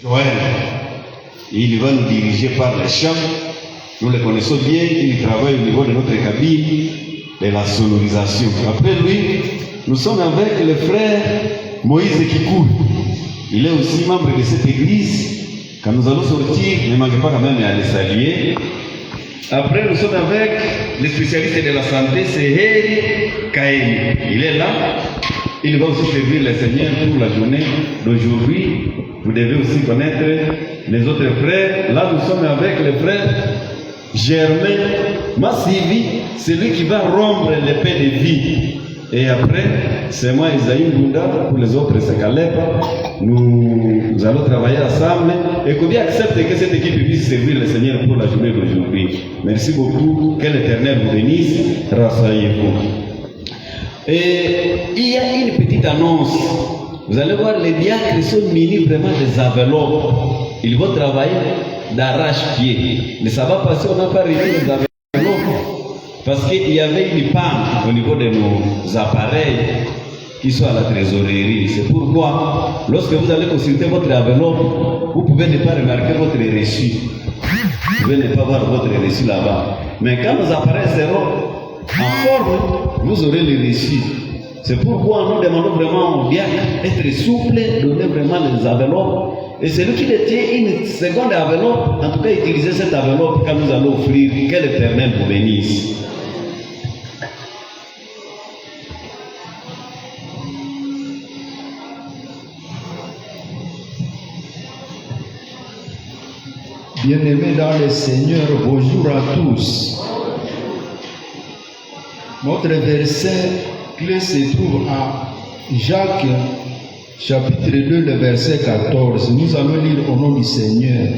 Joël. Il va nous diriger par les chants. Nous le connaissons bien, il travaille au niveau de notre cabine de la sonorisation. Après lui, nous sommes avec le frère Moïse Kikou. Il est aussi membre de cette église. Quand nous allons sortir, ne manquez pas quand même à les saluer. Après, nous sommes avec le spécialiste de la santé, c'est Heri Kaeni. Il est là. Il va aussi servir le Seigneur pour la journée d'aujourd'hui. Vous devez aussi connaître les autres frères. Là, nous sommes avec le frère Germain Massivi, celui qui va rompre l'épée de vie. Et après, c'est moi, Isaïe Bunda, pour les autres, c'est Caleb. Nous allons travailler ensemble. Et que Dieu accepte que cette équipe puisse servir le Seigneur pour la journée d'aujourd'hui. Merci beaucoup. Que l'Éternel vous bénisse. Rassaillez-vous. Et il y a une petite annonce. Vous allez voir, les diacres sont munis vraiment des enveloppes. Ils vont travailler d'arrache-pied. Mais ça va passer, on n'a pas réussi les enveloppes. Parce qu'il y avait une panne au niveau de nos appareils qui sont à la trésorerie. C'est pourquoi, lorsque vous allez consulter votre enveloppe, vous pouvez ne pas remarquer votre reçu. Vous pouvez ne pas voir votre reçu là-bas. Mais quand nos appareils seront en forme, vous aurez le reçu. C'est pourquoi nous demandons vraiment au diacre d'être souple, donner vraiment les enveloppes. Et celui qui détient une seconde enveloppe, en tout cas utilisez cette enveloppe quand nous allons offrir. Que l'Éternel vous bénisse. Bien-aimés dans le Seigneur, bonjour à tous. Notre verset clé se trouve à Jacques, chapitre 2, le verset 14. Nous allons lire au nom du Seigneur.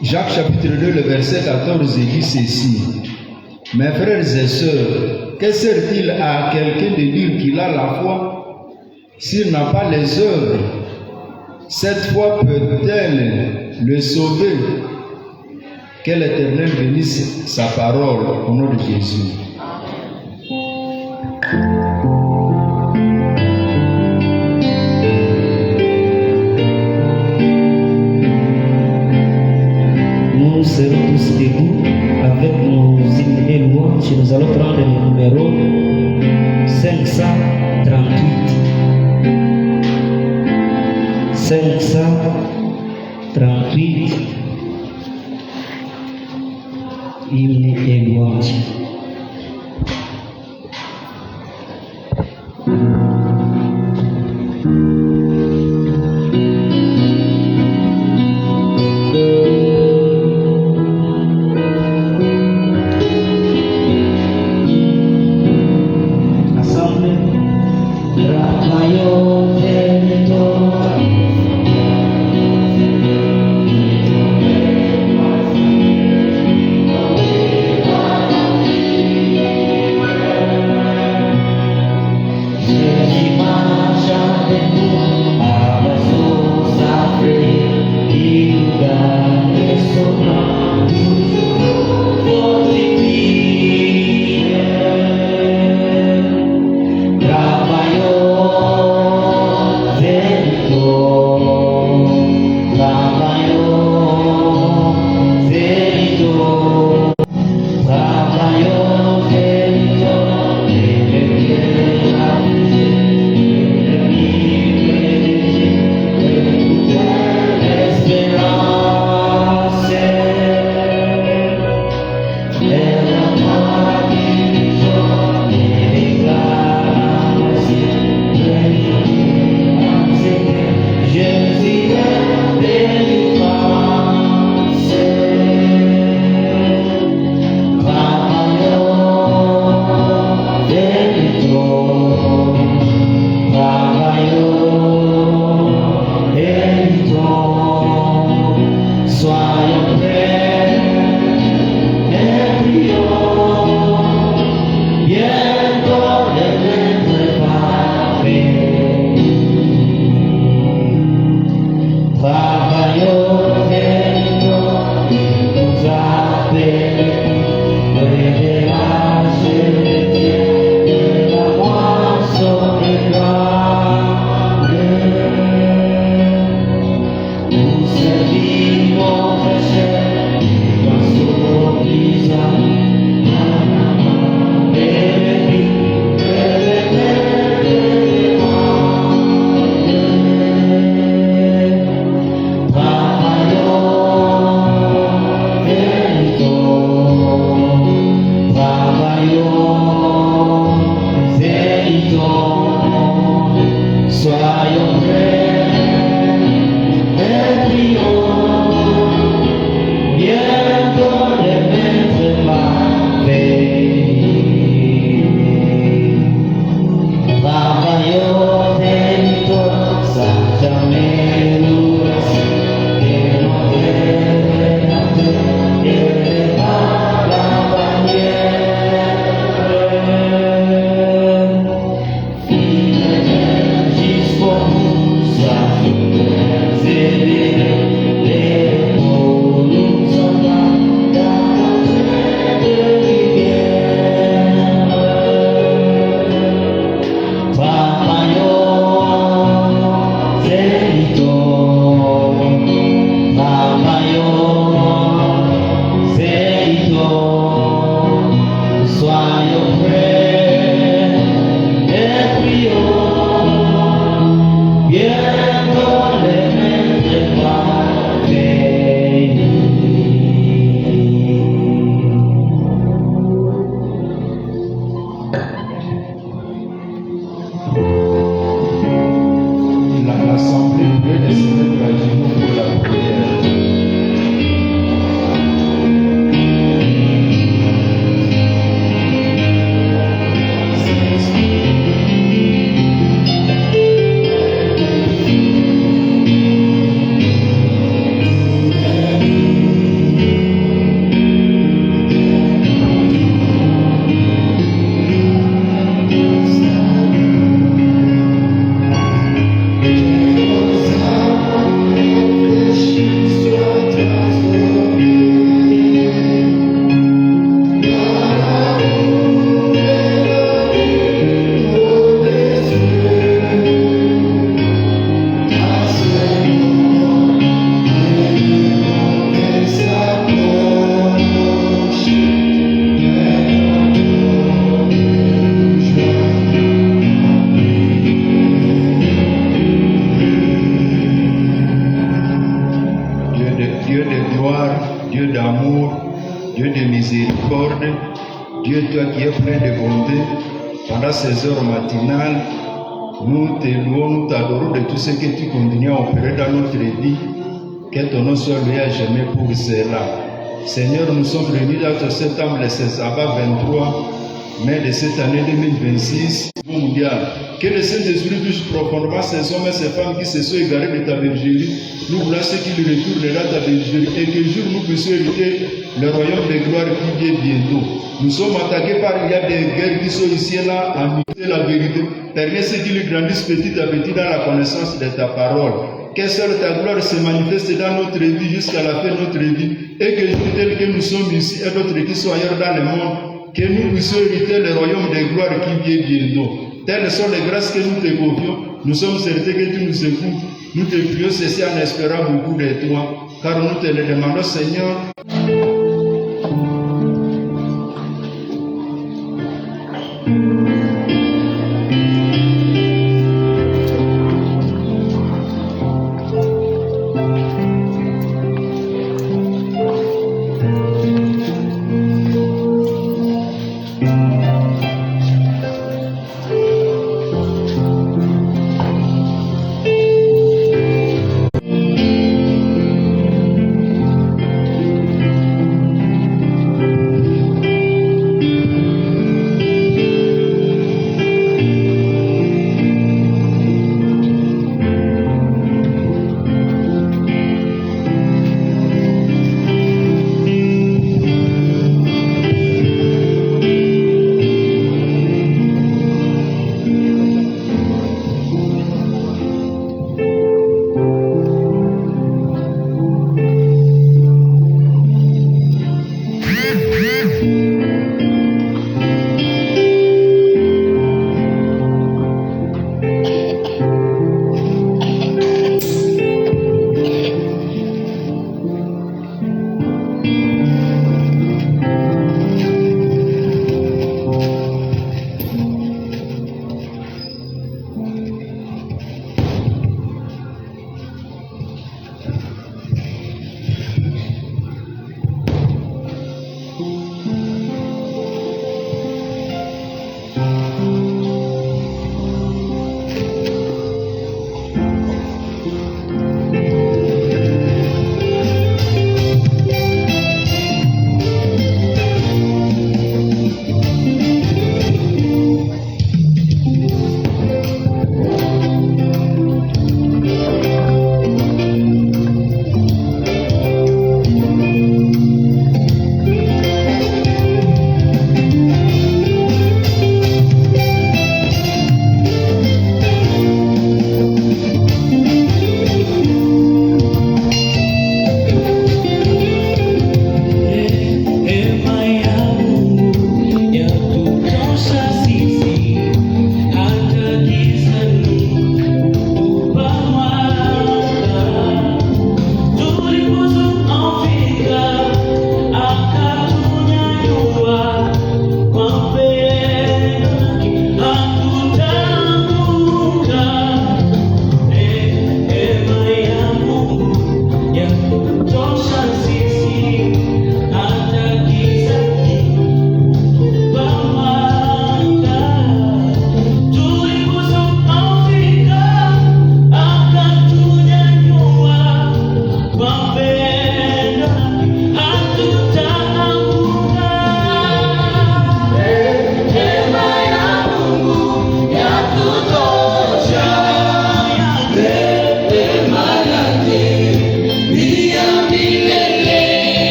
Jacques, chapitre 2, le verset 14, dit ceci. Mes frères et sœurs, que sert-il à quelqu'un de dire qu'il a la foi s'il n'a pas les œuvres? Cette foi peut-elle le sauver? Que l'Éternel bénisse sa parole au nom de Jésus. Nous serons tous debout avec nos hymnes et louanges. Nous allons prendre le numéro 538. 538. Hymne et louange. Ensemble, gloire, Dieu d'amour, Dieu de miséricorde, Dieu toi qui es plein de bonté, pendant ces heures matinales, nous te louons, nous t'adorons de tout ce que tu continues à opérer dans notre vie. Que ton nom soit loué à jamais pour cela. Seigneur, nous sommes réunis dans septembre, le sabbat 23 mai de cette année 2026 mondial. Que le Saint-Esprit touche profondément ces hommes et ces femmes qui se sont égarés de ta bergerie. Nous voulons ce qu'ils retournent à ta bergerie et que jour nous puissions hériter le royaume de gloire qui vient bientôt. Nous sommes attaqués par il y a des guerres qui sont ici et là à imiter la vérité. Permets ce qu'ils grandissent petit à petit dans la connaissance de ta parole. Que seule ta gloire se manifeste dans notre vie jusqu'à la fin de notre vie et que jour tel que nous sommes ici et d'autres qui sont ailleurs dans le monde, que nous puissions hériter le royaume de gloire qui vient bientôt. Telles sont les grâces que nous te confions. Nous sommes certains que tu nous écoutes. Nous te prions ceci en espérant beaucoup de toi, car nous te le demandons, Seigneur.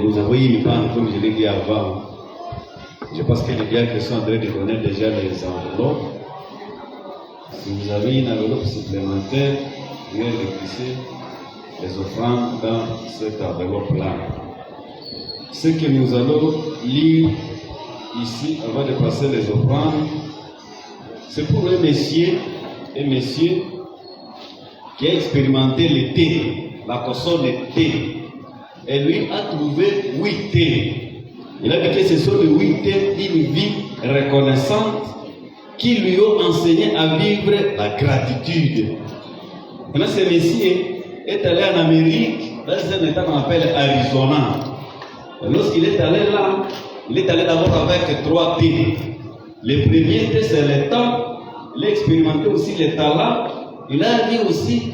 Nous envoyer une bande, comme je l'ai dit avant. Je pense que les diacres sont en train de connaître déjà les enveloppes. Si vous avez une enveloppe supplémentaire, vous pouvez glisser les offrandes dans cette enveloppe-là. Ce que nous allons lire ici, avant de passer les offrandes, c'est pour un monsieur qui a expérimenté le thé, la console de thé. Et lui a trouvé 8 thés. Il a dit que ce sont les 8 thés d'une vie reconnaissante qui lui ont enseigné à vivre la gratitude. Maintenant, ce monsieur est allé en Amérique, dans un état qu'on appelle Arizona. Lorsqu'il est allé là, il est allé d'abord avec 3 thés. Le premier thé, c'est le temps. Il a expérimenté aussi les talents. Il a vu aussi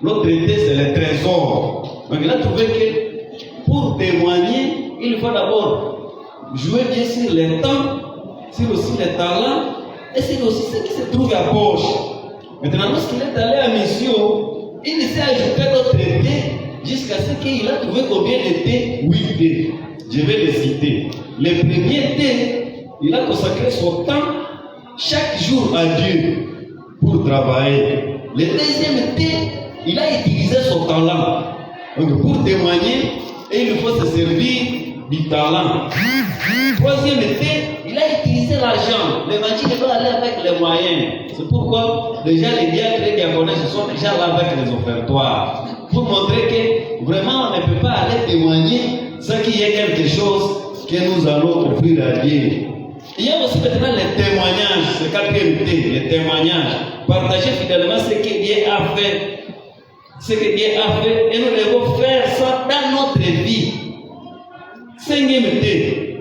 L'autre était, c'est le trésor. Donc il a trouvé que pour témoigner, il faut d'abord jouer bien sur les temps, sur aussi les talents, et c'est aussi ce qui se trouve à poche. Maintenant, lorsqu'il est allé à mission, il s'est ajouté d'autres dés jusqu'à ce qu'il a trouvé combien de dés? 8 dés. Je vais les citer. Le premier dé, il a consacré son temps chaque jour à Dieu pour travailler. Le deuxième dé, il a utilisé son talent. Donc pour témoigner, il faut se servir du talent. Troisième dé, il a utilisé l'argent. L'évangile doit aller avec les moyens. C'est pourquoi déjà les diacres et diaconés sont déjà là avec les offertoires. Pour montrer que vraiment on ne peut pas aller témoigner sans qu'il y ait quelque chose que nous allons offrir à Dieu. Il y a aussi maintenant les témoignages, c'est quatrième thé, les témoignages. Partager fidèlement ce que Dieu a fait. Ce que Dieu a fait, et nous devons faire ça dans notre vie. Cinquième thé,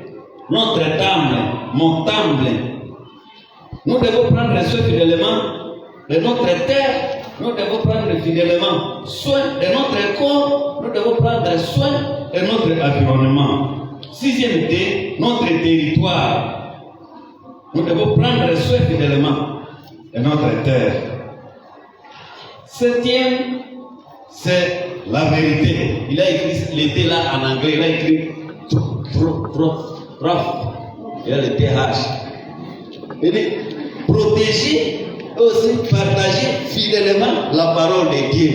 notre temple, mon temple. Nous devons prendre soin fidèlement de notre terre, nous devons prendre fidèlement soin de notre corps, nous devons prendre soin de notre environnement. Sixième thé, notre territoire. Nous devons prendre soin fidèlement de notre terre. Septième, c'est la vérité. Il a écrit l'été là en anglais, il a écrit il y a le TH. Il dit protéger et aussi partager fidèlement la parole de Dieu.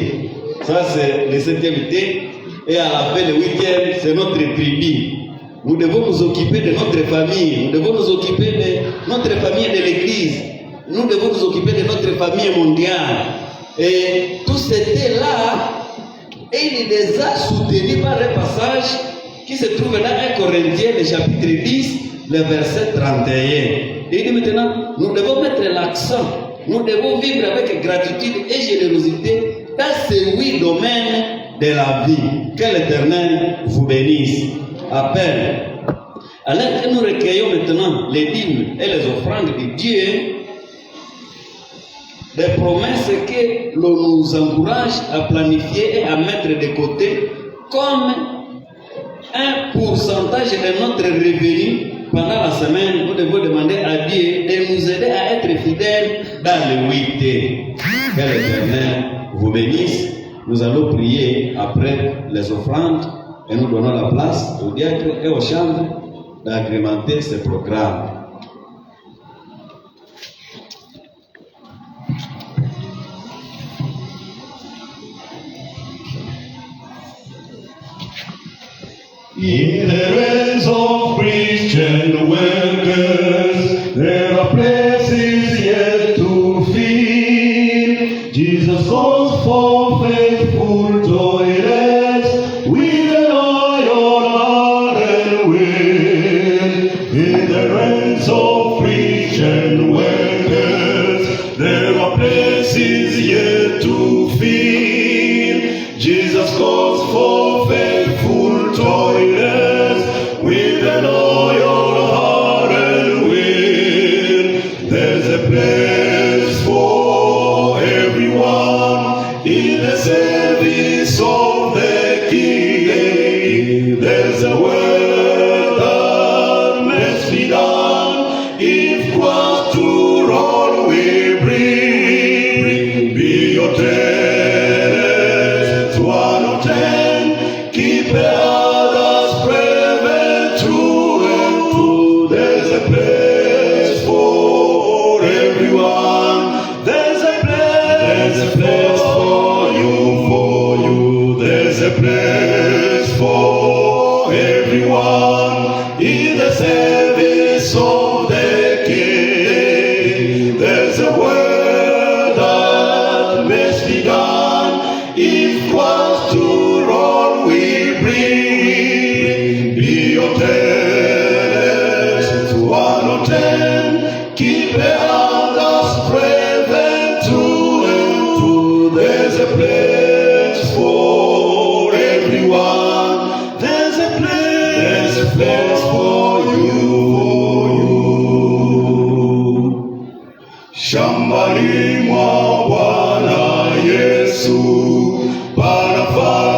Ça c'est le septième thé. Et à la fin, le huitième, c'est notre tribu. Nous devons nous occuper de notre famille. Nous devons nous occuper de notre famille de l'église. Nous devons nous occuper de notre famille mondiale. Et tout c'était là. Et il les a soutenus par un passage qui se trouve dans 1 Corinthiens, le chapitre 10, le verset 31. Et il dit maintenant, nous devons mettre l'accent. Nous devons vivre avec gratitude et générosité dans ces 8 domaines de la vie. Que l'Éternel vous bénisse. Appel. Alors que nous recueillons maintenant les dîmes et les offrandes de Dieu, des promesses que l'on nous encourage à planifier et à mettre de côté comme un pourcentage de notre revenu pendant la semaine. Nous devons demander à Dieu de nous aider à être fidèles dans le week-end. Que l'Éternel vous bénisse. Nous allons prier après les offrandes et nous donnons la place aux diacres et aux chambres d'agrémenter ce programme. In the ranks of Christian workers, there are places yet to fill. Jesus calls for faithful toilers with an eye on heart and will. In the ranks of Christian workers, there are places yet to fill. Jesus calls for faithful toilers with an eye on heart and will. There's a place for everyone in the service of the King. There's a work that must be done if Christ to run we bring. Be your tenants, one of ten.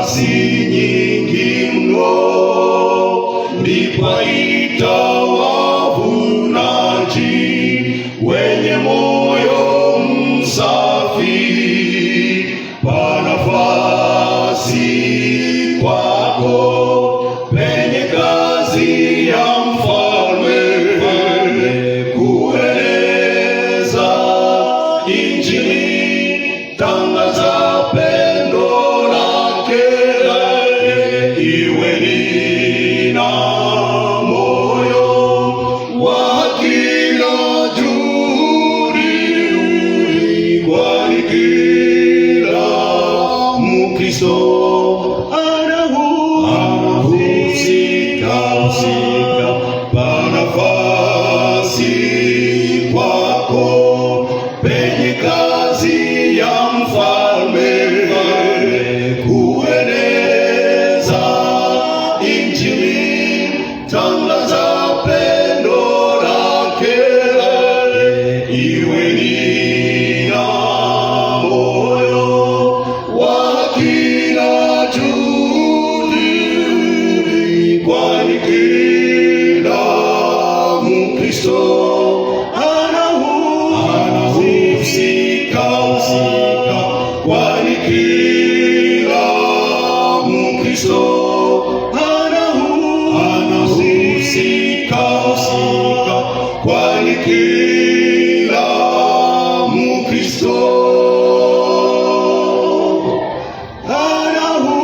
nafasi nyingi mno, ndipo aita wavunaji wenye moyo msafi. Panafasi kwako penye kazi ya mfalme, kueleza Injili, tangaza pendo lake. Iweni na moyo wa kila juhudi, kwani kila Mkristo anahusika. Panafasi kwako penye kazi ya mfalme, kueneza Injili, tangaza pendo lake. Iweni na moyo wa kila juhudi, kwani kila Mkristo anahusika, kwani kila Mkristo anahusika, kwani kila Mkristo anahusika.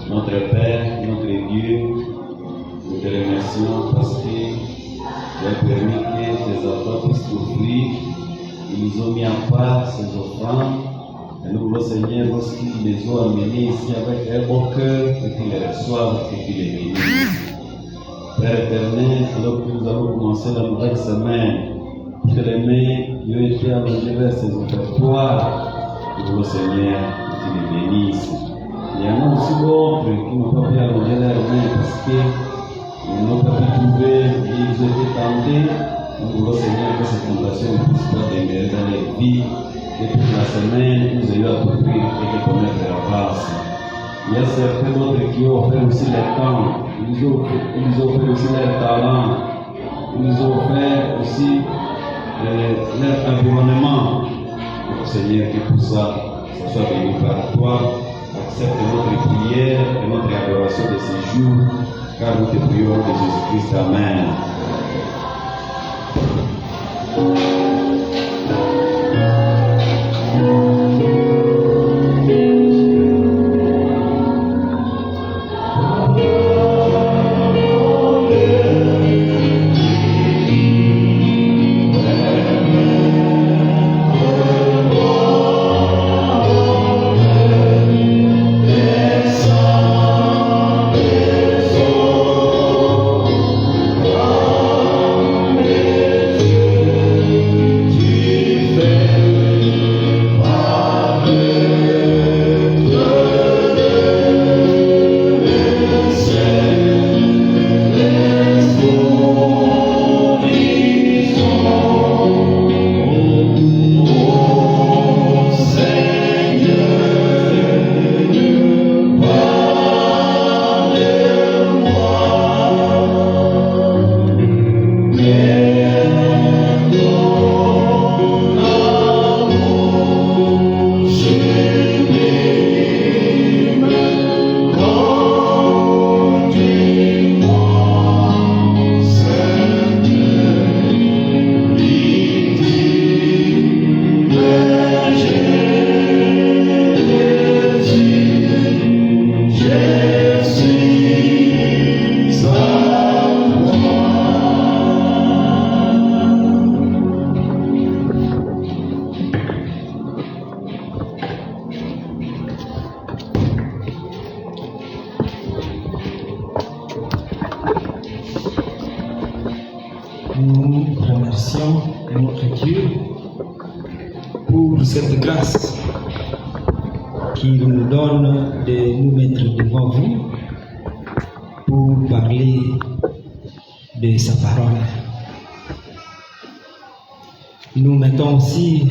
Notre Père, notre Dieu, nous te remercions parce que tu as permis que tes enfants puissent t'offrir. Ils nous ont mis en part ces offrandes. Et nous voulons, Seigneur, lorsqu'ils les ont amenés ici avec un beau cœur, que tu les reçoives et que tu les bénisses. Père éternel, alors que nous allons commencer la nouvelle semaine, pour que les mains qui ont été allongées vers ces offertoires, nous voulons, Seigneur, que tu les bénisses. Il y en a aussi d'autres qui n'ont pas pu allonger leurs mains parce qu'ils n'ont pas pu trouver, ils ont été tentés. Nous voulons, Seigneur, que cette tentation ne puisse pas demeurer dans les vies, que toute la semaine nous ayons à t'offrir et te connaître la grâce. Il y a certains d'autres qui ont offert aussi leur temps, ils ont offert aussi leur talent, ils ont offert aussi leur environnement. Donc, Seigneur, que tout ça soit béni par toi. Accepte notre prière et notre adoration de ces jours, car nous te prions de Jésus-Christ. Amen. Oh Dieu pour cette grâce qu'il nous donne de nous mettre devant vous pour parler de sa parole. Nous mettons aussi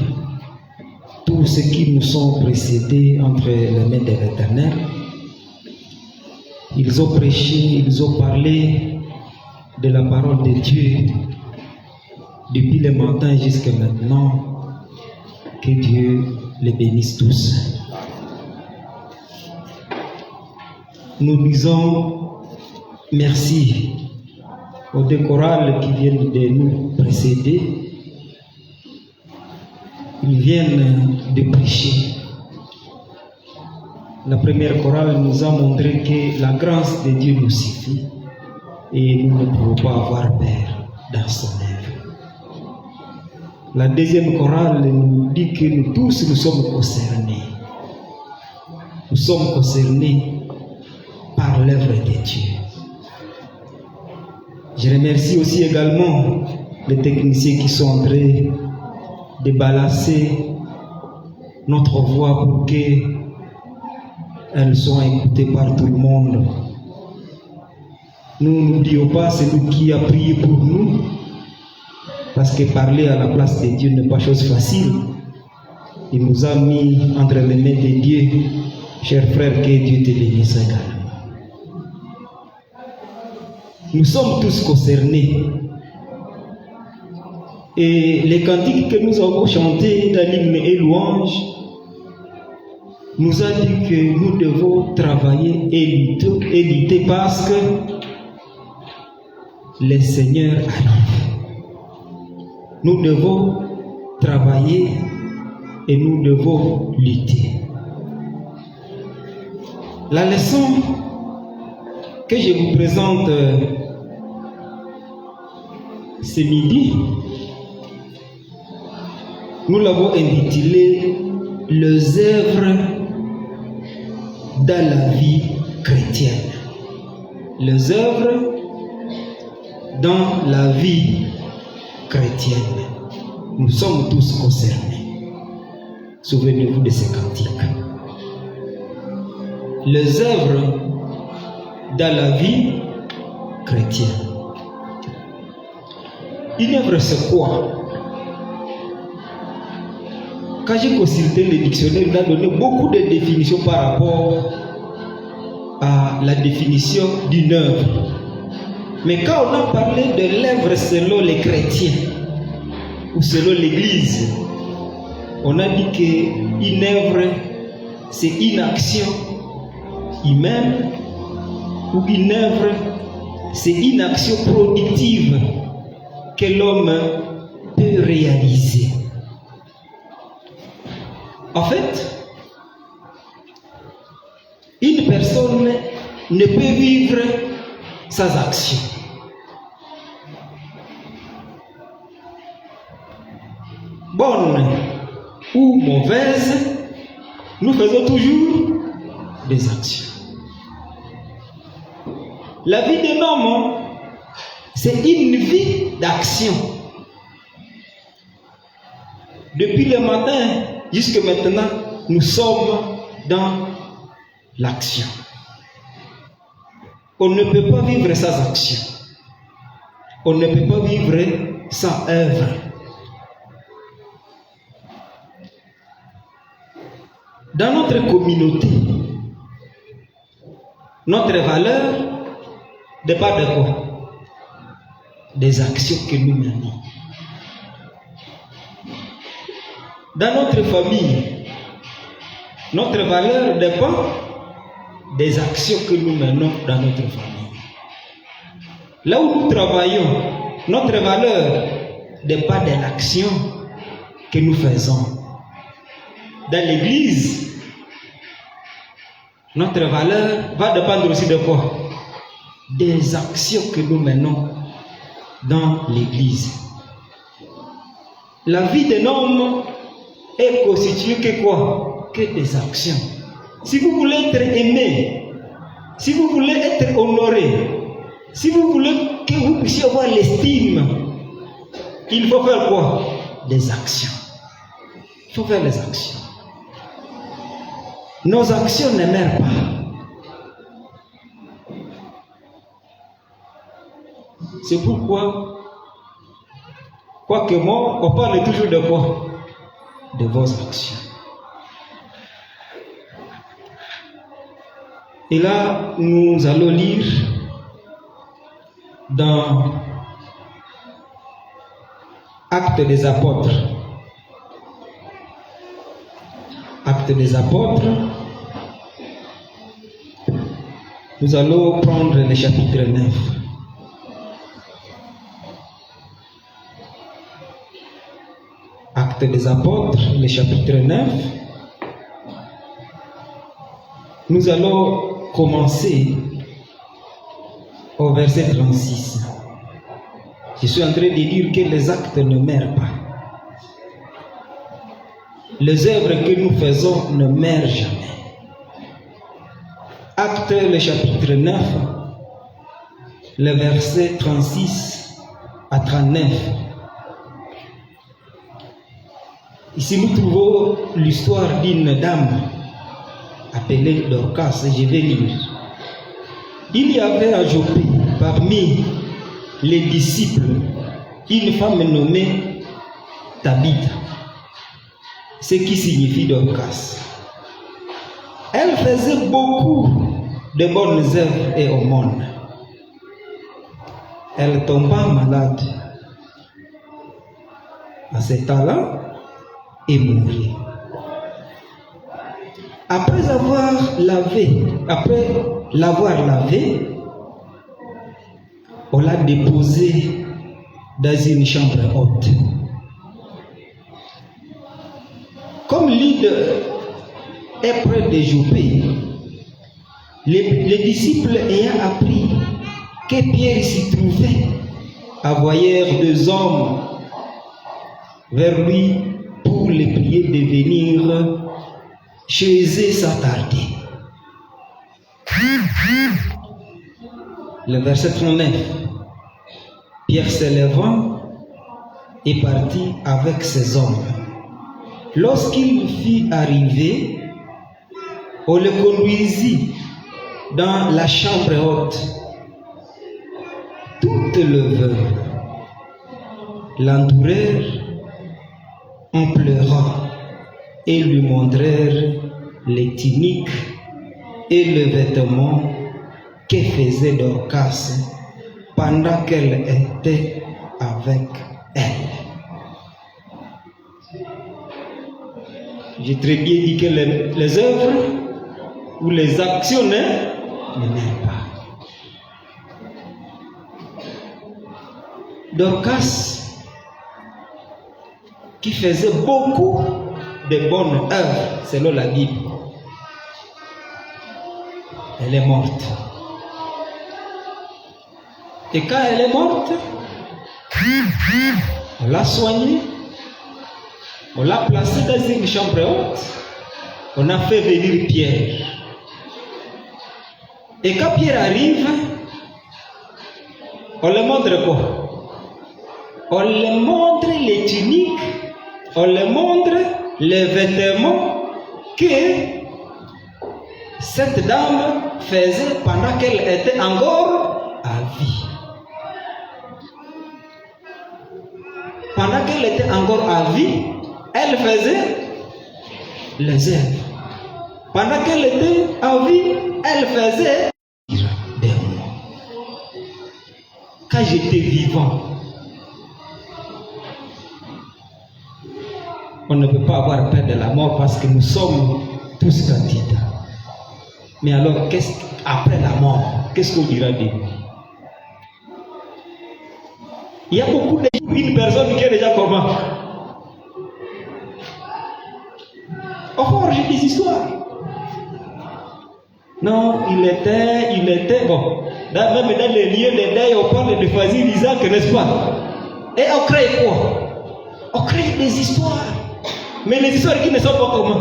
tous ceux qui nous sont précédés entre les mains de l'Éternel. Ils ont prêché, ils ont parlé de la parole de Dieu depuis le matin jusqu'à maintenant. Que Dieu les bénisse tous. Nous disons merci aux deux chorales qui viennent de nous précéder. Ils viennent de prêcher. La première chorale nous a montré que la grâce de Dieu nous suffit et nous ne pouvons pas avoir peur dans son œuvre. La deuxième chorale nous dit que nous tous nous sommes concernés. Nous sommes concernés par l'œuvre de Dieu. Je remercie aussi également les techniciens qui sont en train de balancer notre voix pour qu'elles soient écoutées par tout le monde. Nous n'oublions pas celui qui a prié pour nous, parce que parler à la place de Dieu n'est pas chose facile. Il nous a mis entre les mains de Dieu. Chers frères, que Dieu te bénisse également. Nous sommes tous concernés. Et les cantiques que nous avons chantés dans l'hymne et louange nous a dit que nous devons travailler et lutter parce que le Seigneur arrive. Nous devons travailler et nous devons lutter. La leçon que je vous présente ce midi, nous l'avons intitulée « Les œuvres dans la vie chrétienne ». Les œuvres dans la vie chrétienne. Nous sommes tous concernés. Souvenez-vous de ces cantiques. Les œuvres dans la vie chrétienne. Une œuvre, c'est quoi? Quand j'ai consulté le dictionnaire, il a donné beaucoup de définitions par rapport à la définition d'une œuvre. Mais quand on a parlé de l'œuvre selon les chrétiens ou selon l'Église, on a dit qu'une œuvre, c'est une action humaine, ou une œuvre, c'est une action productive que l'homme peut réaliser. En fait, une personne ne peut vivre sans action. Bonne ou mauvaise, nous faisons toujours des actions. La vie d'un homme, c'est une vie d'action. Depuis le matin jusqu'à maintenant, nous sommes dans l'action. On ne peut pas vivre sans action. On ne peut pas vivre sans œuvre. Dans notre communauté, notre valeur dépend de quoi? Des actions que nous menons. Dans notre famille, notre valeur dépend des actions que nous menons dans notre famille. Là où nous travaillons, notre valeur dépend de l'action que nous faisons. Dans l'église, notre valeur va dépendre aussi de quoi? Des actions que nous menons dans l'église. La vie d'un homme est constituée que quoi? Que des actions. Si vous voulez être aimé, si vous voulez être honoré, si vous voulez que vous puissiez avoir l'estime, il faut faire quoi? des actions. Il faut faire les actions. Nos actions ne meurent pas. C'est pourquoi, quoique moi, on parle toujours de quoi? De vos actions. Et là, nous allons lire dans Actes des Apôtres. Actes des Apôtres. Nous allons prendre le chapitre 9. Actes des Apôtres, le chapitre 9. Nous allons commencer au verset 36. Je suis en train de dire que les actes ne meurent pas. Les œuvres que nous faisons ne meurent jamais. Actes, le chapitre 9, le verset 36 à 39. Ici, nous trouvons l'histoire d'une dame appelée Dorcas. Je vais lire. Il y avait à Joppé, parmi les disciples, une femme nommée Tabitha, ce qui signifie Dorcas. Elle faisait beaucoup de bonnes œuvres et aumônes. Elle tomba malade à cet état-là et mourit. Après l'avoir lavée, on l'a déposée dans une chambre haute. Comme l'île est près de Joppé, les disciples ayant appris que Pierre s'y trouvait, envoyèrent 2 hommes vers lui pour les prier de venir chez eux sans tarder. Le verset 39. Pierre se levant et partit avec ses hommes. Lorsqu'il fut arrivé, on le conduisit dans la chambre haute. Toutes les veuves l'entourèrent en pleurant et lui montrèrent les tuniques et le vêtement que faisait Dorcas pendant qu'elle était avec elle. J'ai très bien dit que les œuvres ou les actions ne meurent pas. Dorcas, qui faisait beaucoup de bonnes œuvres selon la Bible, elle est morte. Et quand elle est morte, on l'a soignée, on l'a placée dans une chambre haute, on a fait venir Pierre. Et quand Pierre arrive, on lui montre quoi? On lui montre les tuniques, on lui montre les vêtements que cette dame faisait pendant qu'elle était encore à vie. Pendant qu'elle était encore à vie, elle faisait les œuvres. Pendant qu'elle était en vie, elle faisait des mots. Quand j'étais vivant, on ne peut pas avoir peur de la mort parce que nous sommes tous candidats. Mais alors, après la mort, qu'est-ce qu'on dira de nous? Il y a beaucoup d'une personne qui est déjà comment? On forge des histoires. Non, il était, bon, même dans les lieux de deuil, on parle de Fazil Isaac, n'est-ce pas? Et on crée quoi? On crée des histoires. Mais les histoires qui ne sont pas comment?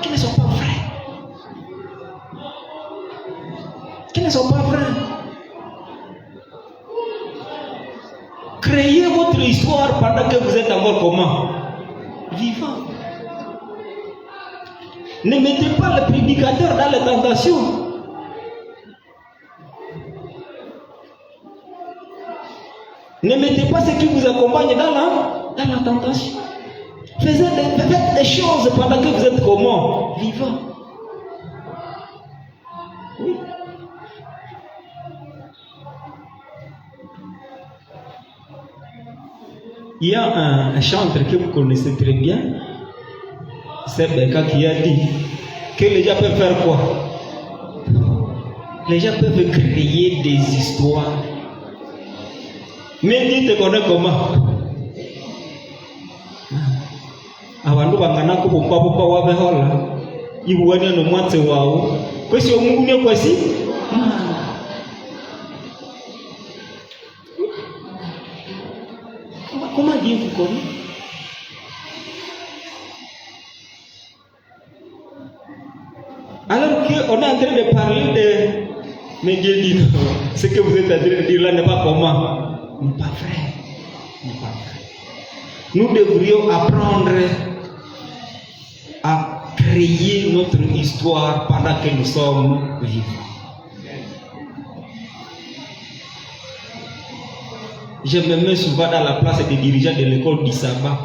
Qui ne sont pas vraies. Qui ne sont pas vraies. Créez votre histoire pendant que vous êtes encore comment? vivant. Ne mettez pas le prédicateur dans les tentations. Ne mettez pas ceux qui vous accompagnent dans la tentation. Faites des choses pendant que vous êtes comment? Vivant. Oui. Il y a un chanteur que vous connaissez très bien, c'est Beka qui a dit que les gens peuvent faire quoi? Les gens peuvent créer des histoires. Mais Dieu te connaît comment? Abantu bangana ko papa wabehola ibuwane no mwate wao kwesi omungu kwesi. Comment Dieu vous connaît? Alors qu'on est en train de parler de... Mais Dieu dit non, ce que vous êtes en train de dire là n'est pas comment? N'est pas vrai. N'est pas vrai. Nous devrions apprendre à créer notre histoire pendant que nous sommes vivants. Je me mets souvent dans la place des dirigeants de l'école du sabbat.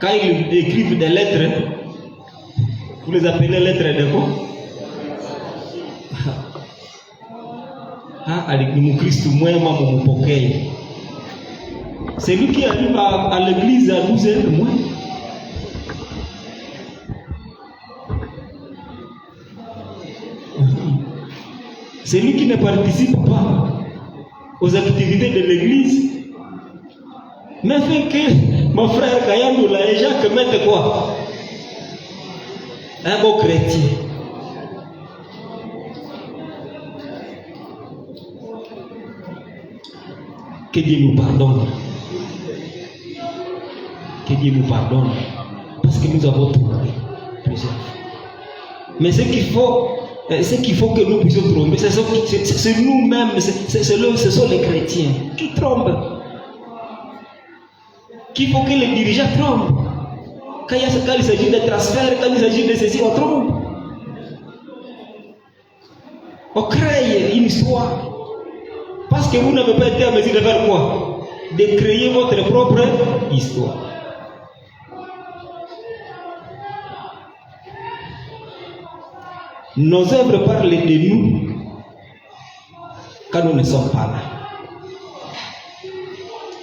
Quand ils écrivent des lettres, vous les appelez lettres de quoi? C'est lui qui arrive à l'église à 12 heures de moins. C'est lui qui ne participe pas aux activités de l'église. Mais fait que mon frère Kayandoula et Jacques mettent quoi? Un beau chrétien. Que Dieu nous pardonne. Que Dieu nous pardonne. Parce que nous avons trompé plusieurs fois. Mais ce qu'il faut que nous puissions tromper, c'est nous-mêmes, ce sont les chrétiens qui trompent. Qu'il faut que les dirigeants trompent. Quand il s'agit de transferts, quand il s'agit de ceci, on trompe. On crée une histoire. Parce que vous n'avez pas été à mesure de faire quoi? De créer votre propre histoire. Nos œuvres parlent de nous quand nous ne sommes pas là.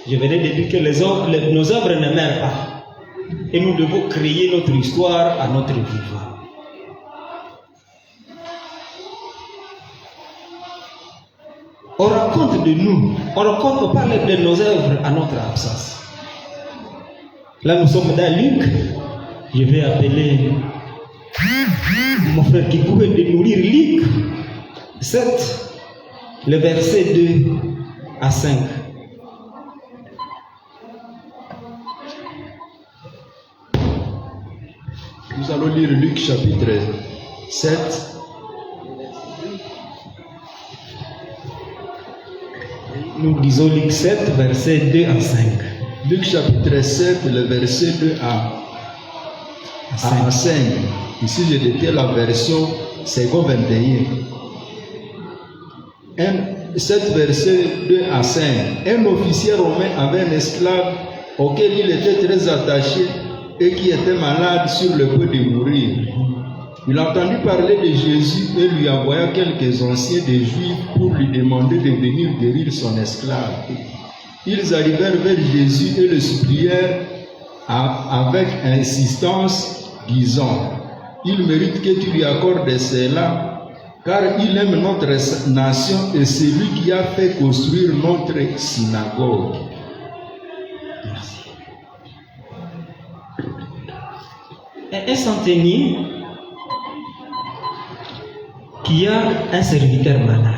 Je venais de dire que nos œuvres ne meurent pas. Et nous devons créer notre histoire à notre vivant. On raconte de nous, on parle de nos œuvres à notre absence. Là, nous sommes dans Luc. Je vais appeler mon frère qui pouvait nous lire Luc 7, le verset 2 à 5. Nous allons lire Luc chapitre 7. Nous lisons Luc 7, verset 2 à 5. Luc chapitre 7, le verset 2 à 5. Ici, j'ai dédié la version second 21. 7 verset 2 à 5. Un officier romain avait un esclave auquel il était très attaché et qui était malade sur le point de mourir. Il entendit parler de Jésus et lui envoya quelques anciens des Juifs pour lui demander de venir guérir son esclave. Ils arrivèrent vers Jésus et le supplièrent avec insistance, disant: il mérite que tu lui accordes cela, car il aime notre nation et c'est lui qui a fait construire notre synagogue. Merci. Un centenier qui a un serviteur malade.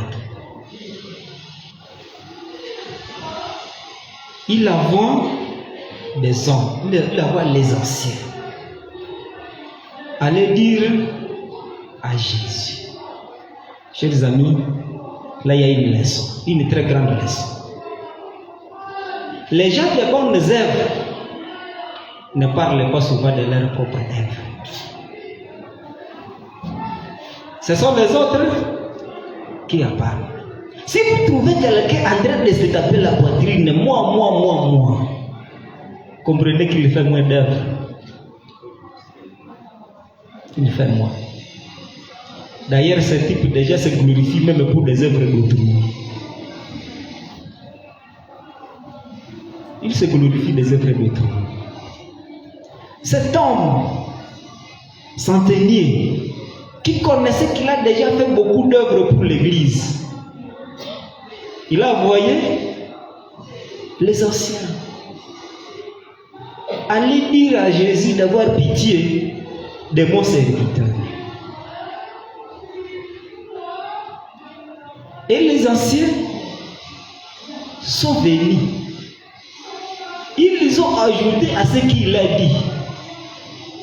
Il envoie des hommes, il envoie les anciens, aller dire à Jésus. Chers amis, là il y a une leçon, une très grande leçon. Les gens qui ont bonnes œuvres ne parlent pas souvent de leur propre œuvre. Ce sont les autres qui en parlent. Si vous trouvez quelqu'un en train de se taper la poitrine, moi, comprenez qu'il fait moins d'œuvres. Il fait moins. D'ailleurs, ce type déjà se glorifie même pour des œuvres d'autrui. Il se glorifie des œuvres d'autrui. Cet homme centenier qui connaissait qu'il a déjà fait beaucoup d'œuvres pour l'Église, il a envoyé les anciens aller dire à Jésus d'avoir pitié de mon serviteur. Et les anciens sont venus. Ils ont ajouté à ce qu'il a dit,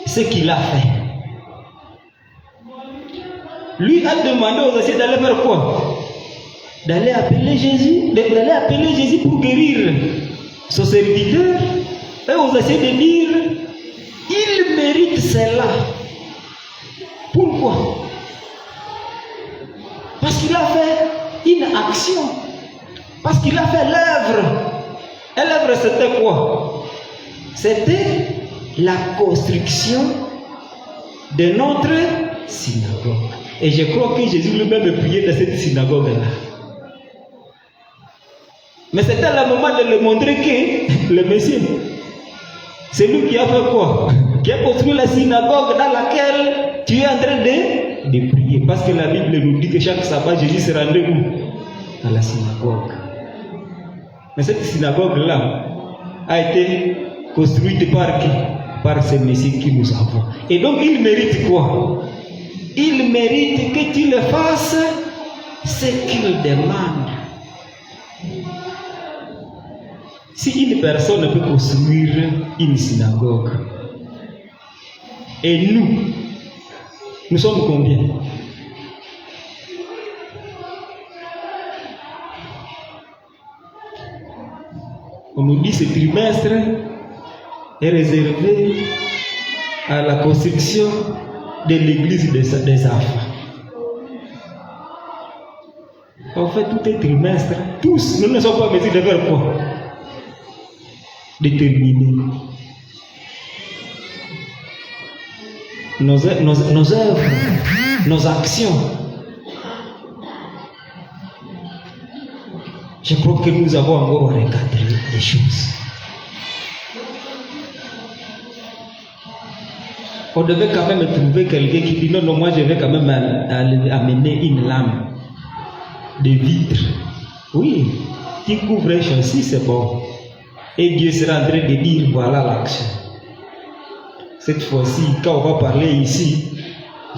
ce qu'il a fait. Lui a demandé aux anciens d'aller faire quoi? D'aller appeler Jésus pour guérir son serviteur. Et aux anciens de dire, il mérite cela. Pourquoi? Parce qu'il a fait une action. Parce qu'il a fait l'œuvre. Et l'œuvre c'était quoi? C'était la construction de notre synagogue. Et je crois que Jésus lui-même priait dans cette synagogue-là. Mais c'était le moment de le montrer que le Messie, c'est lui qui a fait quoi? Qui a construit la synagogue dans laquelle tu es en train de prier. Parce que la Bible nous dit que chaque sabbat, Jésus se rendait où? Dans la synagogue. Mais cette synagogue-là a été construite par qui? Par ce Messie que nous avons. Et donc il mérite quoi? Il mérite que tu le fasses ce qu'il demande. Si une personne peut construire une synagogue, et nous sommes combien? On nous dit que ce trimestre est réservé à la construction de l'église des enfants. On fait tout un trimestre. Tous, nous ne sommes pas en mesure de faire quoi? De terminer. Nos œuvres, nos actions. Je crois que nous avons encore recadré les choses. On devait quand même trouver quelqu'un qui dit non, moi je vais quand même amener une lame de vitre. Oui, qui couvre un châssis, c'est bon. Et Dieu sera en train de dire voilà l'action. Cette fois-ci, quand on va parler ici,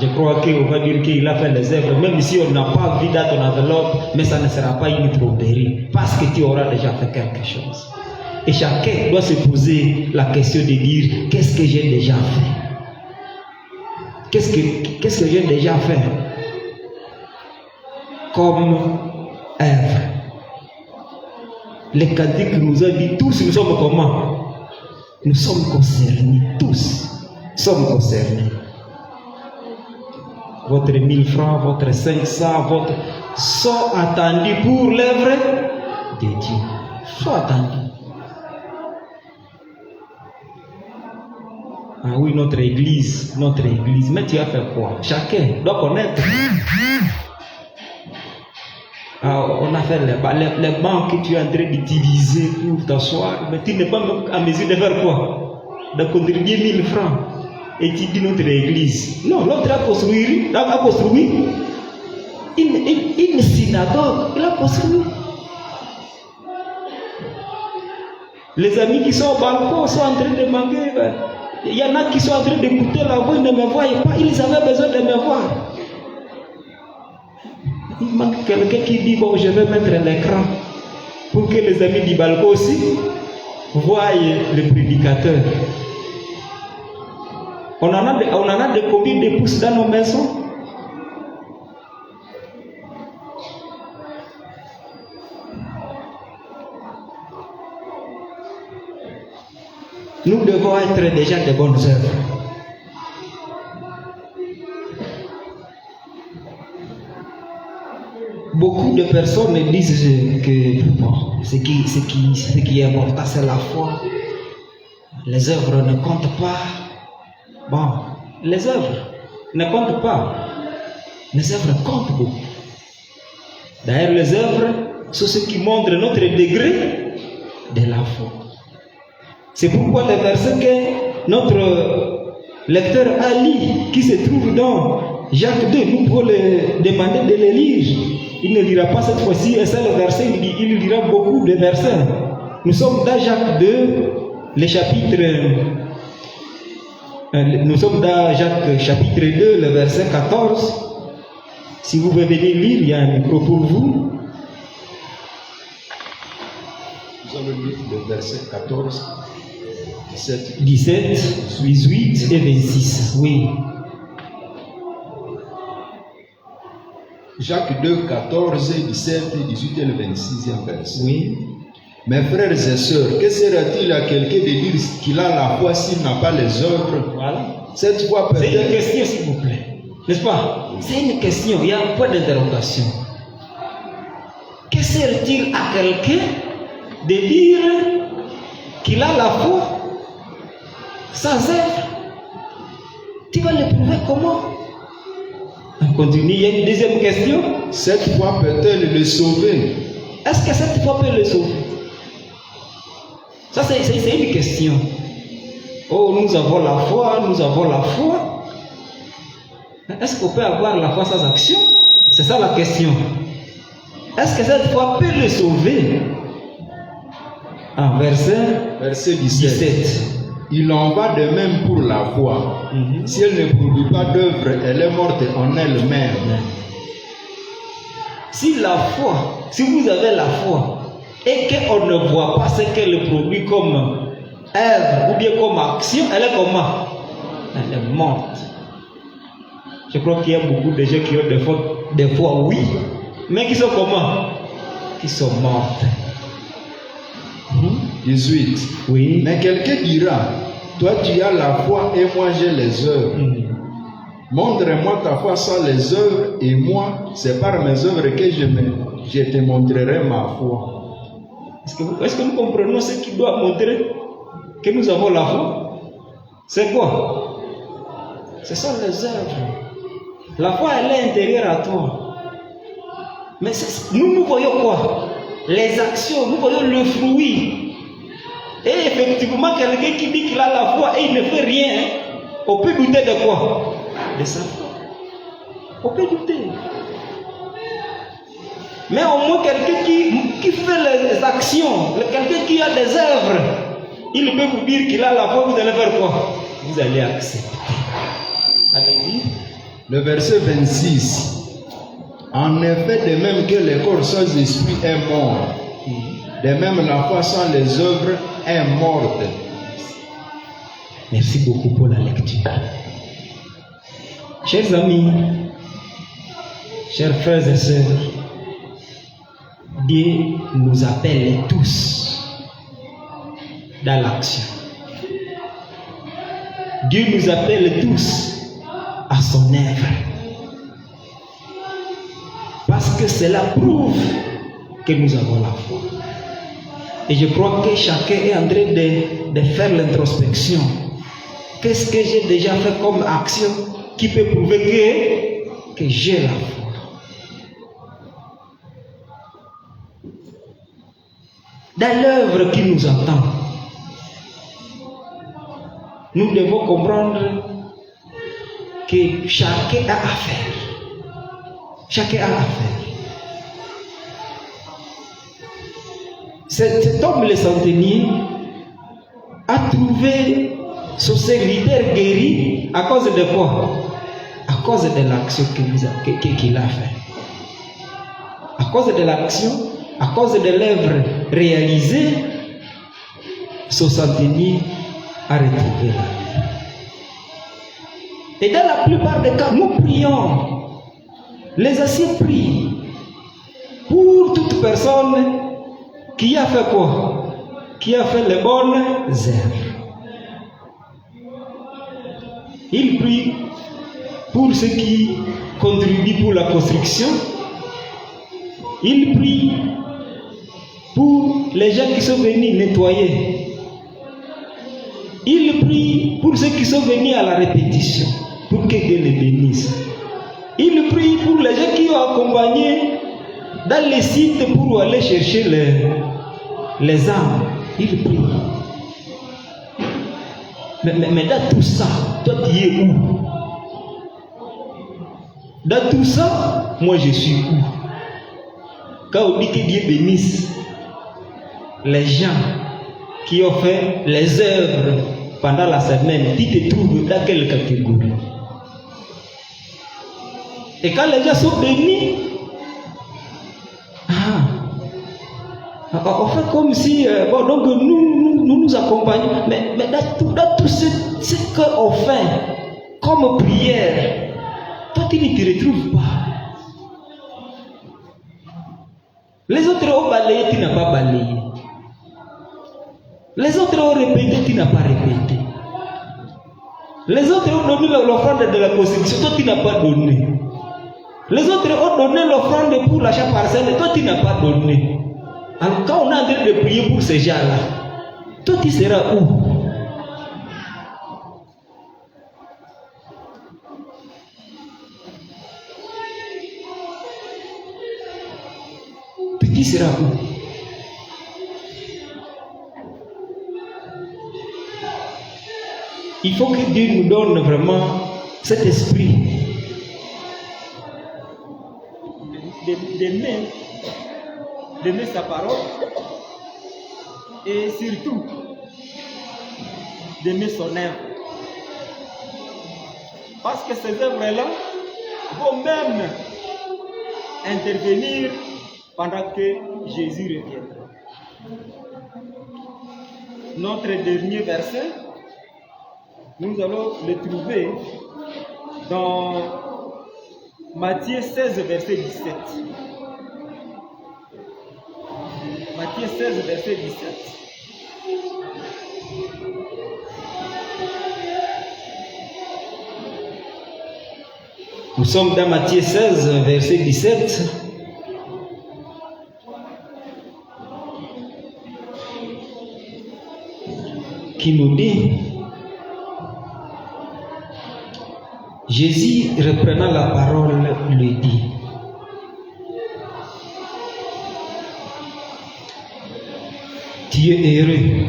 je crois qu'on va dire qu'il a fait les œuvres, même si on n'a pas vu dans ton enveloppe, mais ça ne sera pas une tromperie, parce que tu auras déjà fait quelque chose. Et chacun doit se poser la question de dire qu'est-ce que j'ai déjà fait? Qu'est-ce que j'ai déjà fait comme œuvre? Les cantiques nous ont dit tous, nous sommes comment? Nous sommes concernés, tous sommes concernés. Votre 1000 francs, votre 500, votre sont attendus pour l'œuvre de Dieu. Sont attendus. Ah oui, notre église. Mais tu as fait quoi? Chacun doit connaître. Ah, on a fait les bancs que tu es en train d'utiliser pour t'asseoir, mais tu n'es pas en mesure de faire quoi? De contribuer 1000 francs. Et tu dis notre église. Non, l'autre a construit une synagogue. Il a construit. Les amis qui sont au balcon sont en train de manquer. Il y en a qui sont en train d'écouter la voix, ils ne me voient pas. Ils avaient besoin de me voir. Il manque quelqu'un qui dit bon, je vais mettre l'écran pour que les amis du balcon aussi voient le prédicateur. On en a de combien de pouces dans nos maisons? Nous devons devons être déjà de bonnes œuvres. Beaucoup de personnes disent que bon, ce qui est important, c'est la foi. Les œuvres ne comptent pas. Bon, les œuvres ne comptent pas. Les œuvres comptent beaucoup. D'ailleurs, les œuvres sont ce qui montre notre degré de la foi. C'est pourquoi le verset que notre lecteur a lu, qui se trouve dans Jacques 2, nous pouvons le demander de le lire. Il ne lira pas cette fois-ci un seul verset, il lira beaucoup de versets. Nous sommes dans Jacques 2, le chapitre. Nous sommes dans Jacques chapitre 2, le verset 14. Si vous pouvez venir lire, il y a un micro pour vous. Nous allons lire le verset 14, 17, 18 et 26. Oui. Jacques 2, 14, 17, 18 et le 26e verset. Oui. Mes frères et sœurs, que sera-t-il à quelqu'un de dire qu'il a la foi s'il n'a pas les œuvres? Voilà. Cette foi C'est une peut-être. question, s'il vous plaît. N'est-ce pas? C'est une question, il y a un point d'interrogation. Que sert-il à quelqu'un de dire qu'il a la foi sans œuvre? Tu vas le prouver comment? On continue, il y a une deuxième question. Cette foi peut-elle le sauver? Est-ce que cette foi peut le sauver? Ça, c'est une question. Oh, nous avons la foi, nous avons la foi. Est-ce qu'on peut avoir la foi sans action? C'est ça la question. Est-ce que cette foi peut le sauver? En verset 17. Il en va de même pour la foi. Si elle ne produit pas d'œuvre, elle est morte en elle-même. Si la foi, si vous avez la foi, et qu'on ne voit pas ce qu'elle produit comme œuvre ou bien comme action, elle est comment? Elle est morte. Je crois qu'il y a beaucoup de gens qui ont des fois oui, mais qui sont comment? Qui sont mortes. 18. Oui. Mais quelqu'un dira, toi tu as la foi et moi j'ai les œuvres. Montre-moi ta foi sans les œuvres et moi, c'est par mes œuvres que je te montrerai ma foi. Est-ce que nous comprenons ce qui doit montrer que nous avons la foi? C'est quoi? Ce sont les œuvres. La foi, elle est intérieure à toi. Mais nous voyons quoi? Les actions, nous voyons le fruit. Et effectivement, quelqu'un qui dit qu'il a la foi et il ne fait rien, on peut douter de quoi? De sa foi. On peut douter. Mais au moins quelqu'un qui fait les actions, quelqu'un qui a des œuvres, il peut vous dire qu'il a la foi, vous allez faire quoi? Vous allez accepter. Allez-y. Le verset 26. En effet, de même que le corps sans esprit est mort, de même la foi sans les œuvres est morte. Merci beaucoup pour la lecture. Chers amis, chers frères et sœurs, Dieu nous appelle tous dans l'action. Dieu nous appelle tous à son œuvre. Parce que cela prouve que nous avons la foi. Et je crois que chacun est en train de faire l'introspection. Qu'est-ce que j'ai déjà fait comme action qui peut prouver que j'ai la foi? Dans l'œuvre qui nous attend, nous devons comprendre que chacun a à faire. Chacun a à faire. Cet homme, le centenier, a trouvé son serviteur guéri à cause de quoi? À cause de l'action qu'il a fait. À cause de l'action, à cause de l'œuvre réalisée, son centenier a retrouvé la vie. Et dans la plupart des cas, nous prions. Les anciens prient pour toute personne qui a fait quoi? Qui a fait les bonnes œuvres. Il prie pour ceux qui contribuent pour la construction. Il prie pour les gens qui sont venus nettoyer. Il prie pour ceux qui sont venus à la répétition, pour que Dieu les bénisse. Il prie pour les gens qui ont accompagné dans les sites pour aller chercher les âmes. Il prie. Mais dans tout ça, toi tu es où? Dans tout ça, moi je suis où? Quand on dit que Dieu bénisse les gens qui ont fait les œuvres pendant la semaine, tu te trouves dans quelle catégorie? Et quand les gens sont bénis, on fait comme si donc nous accompagnons, mais dans tout ce qu'on fait comme prière, toi tu ne te retrouves pas. Les autres ont balayé, tu n'as pas balayé. Les autres ont répété, tu n'as pas répété. Les autres ont donné l'offrande de la construction, toi tu n'as pas donné. Les autres ont donné l'offrande pour l'achat parcelle, toi tu n'as pas donné. Alors quand on est en train de prier pour ces gens-là, toi tu seras où? Tu seras où? Il faut que Dieu nous donne vraiment cet esprit d'aimer sa parole et surtout d'aimer son œuvre. Parce que ces œuvres-là vont même intervenir pendant que Jésus reviendra. Notre dernier verset, nous allons le trouver dans Matthieu 16, verset 17. Matthieu 16, verset 17. Nous sommes dans Matthieu 16, verset 17. Qui nous dit, Jésus reprenant la parole lui dit, tu es heureux,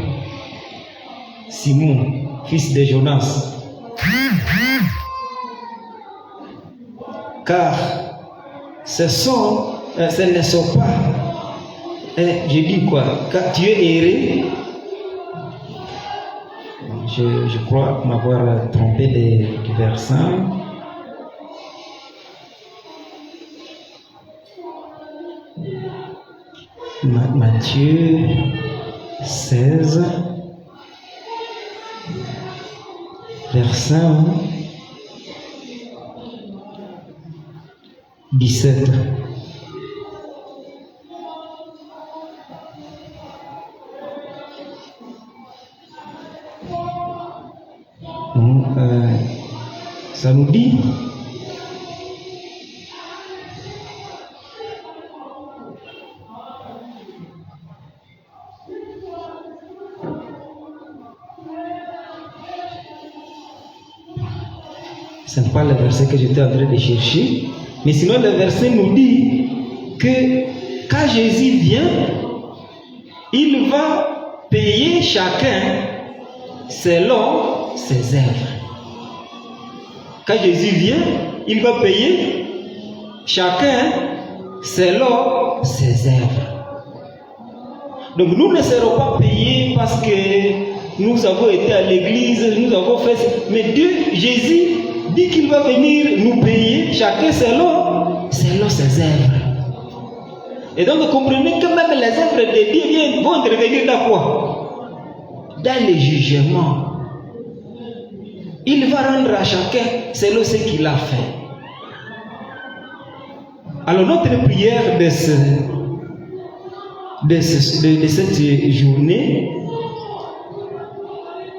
Simon, fils de Jonas, car ce ne sont pas, je dis quoi, car tu es heureux. Je crois m'avoir trompé des versets. Matthieu 16, verset 17. Ça nous dit ce n'est pas le verset que j'étais en train de chercher, mais sinon le verset nous dit que quand Jésus vient, il va payer chacun selon ses œuvres. Quand Jésus vient, il va payer chacun selon ses œuvres. Donc nous ne serons pas payés parce que nous avons été à l'église, nous avons fait... Mais Dieu, Jésus, dit qu'il va venir nous payer chacun selon ses œuvres. Et donc vous comprenez que même les œuvres de Dieu vont intervenir dans quoi? Dans les jugements. Il va rendre à chacun selon ce qu'il a fait. Alors notre prière de cette journée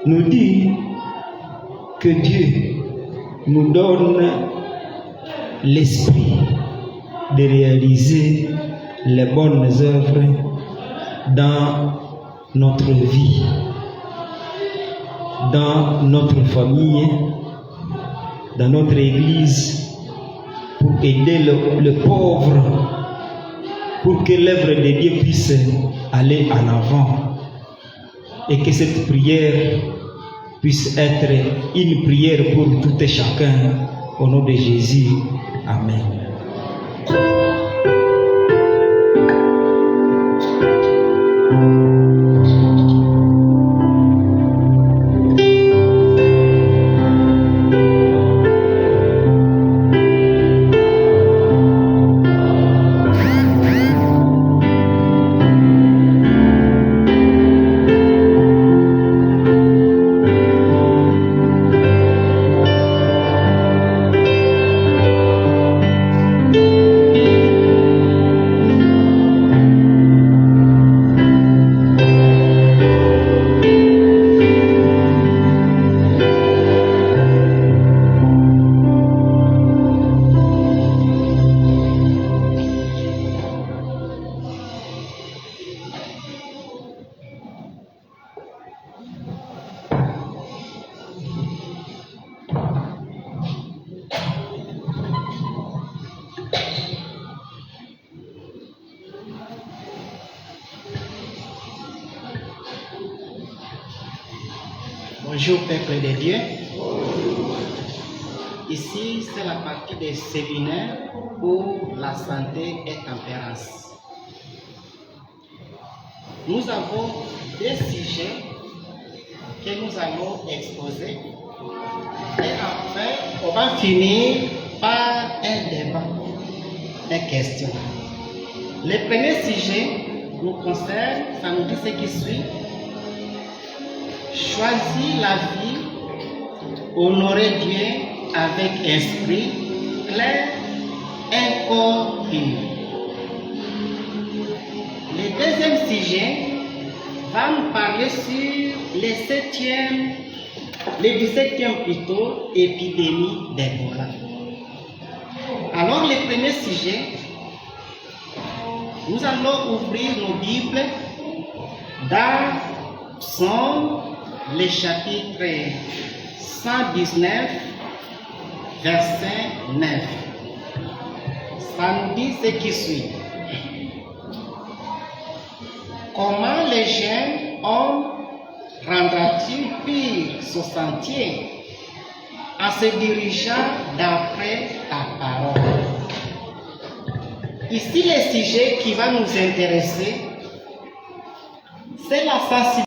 nous dit que Dieu nous donne l'esprit de réaliser les bonnes œuvres dans notre vie, dans notre famille, dans notre église, pour aider le pauvre, pour que l'œuvre de Dieu puisse aller en avant et que cette prière puisse être une prière pour tout et chacun au nom de Jésus. Amen. Bonjour peuple de Dieu. Ici c'est la partie des séminaires pour la santé et tempérance. Nous avons deux sujets que nous allons exposer et enfin on va finir par un débat, une question. Le premier sujet nous concerne, ça nous dit ce qui suit. Choisir la vie, honorer Dieu avec esprit clair, un corps pur. Le deuxième sujet va nous parler sur le 17e plutôt, épidémie d'Ebola. Alors le premier sujet, nous allons ouvrir nos Bibles dans Psaume, le chapitre 119, verset 9. Ça nous dit ce qui suit. Comment le jeune homme rendra-t-il pur son sentier en se dirigeant d'après ta parole? Ici, le sujet qui va nous intéresser, c'est la sensibilité